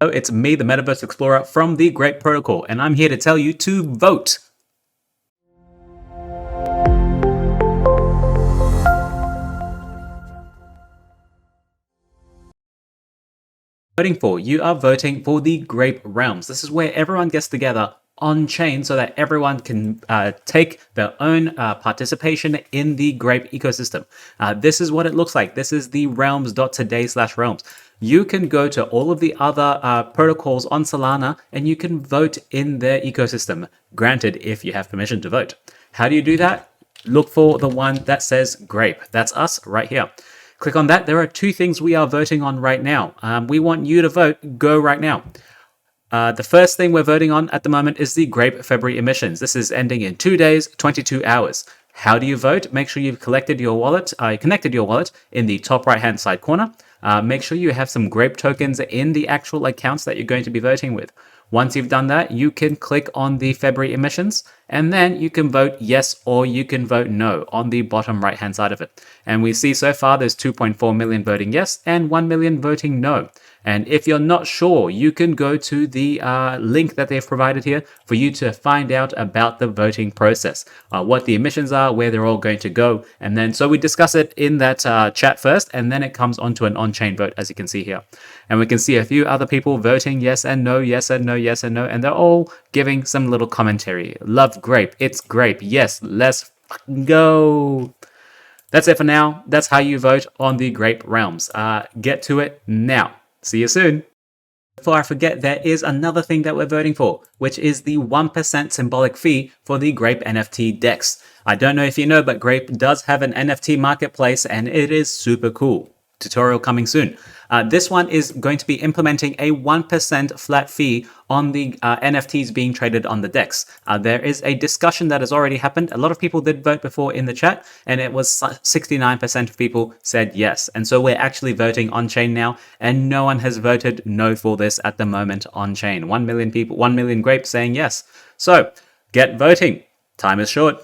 It's me, the Metaverse Explorer from the Grape Protocol, and I'm here to tell you to vote. Voting for, you are voting for the Grape Realms. This is where everyone gets together on chain so that everyone can take their own participation in the Grape ecosystem. This is what it looks like. This is the realms.today/realms. You can go to all of the other protocols on Solana and you can vote in their ecosystem, granted if you have permission to vote. How do you do that? Look for the one that says Grape. That's us right here. Click on that. There are two things we are voting on right now. We want you to vote. Go right now. The first thing we're voting on at the moment is the Grape February emissions. This is ending in 2 days, 22 hours. How do you vote? Make sure you've connected your wallet in the top right-hand side corner. Make sure you have some Grape tokens in the actual accounts that you're going to be voting with. Once you've done that, you can click on the February emissions, and then you can vote yes or you can vote no on the bottom right-hand side of it. And we see so far there's 2.4 million voting yes and 1 million voting no. And if you're not sure, you can go to the link that they've provided here for you to find out about the voting process, what the emissions are, where they're all going to go. And then so we discuss it in that chat first, and then it comes onto an on-chain vote, as you can see here. And we can see a few other people voting yes and no, yes and no, yes and no, and they're all giving some little commentary. Love Grape. It's Grape. Yes, let's fucking go. That's it for now. That's how you vote on the Grape Realms. Get to it now. See you soon. Before I forget, there is another thing that we're voting for, which is the 1% symbolic fee for the Grape NFT DEX. I don't know if you know, but Grape does have an NFT marketplace and it is super cool. Tutorial coming soon. This one is going to be implementing a 1% flat fee on the NFTs being traded on the DEX. There is a discussion that has already happened. A lot of people did vote before in the chat, and it was 69% of people said yes. And so we're actually voting on chain now, and no one has voted no for this at the moment on chain. 1 million people, 1 million Grape saying yes. So get voting. Time is short.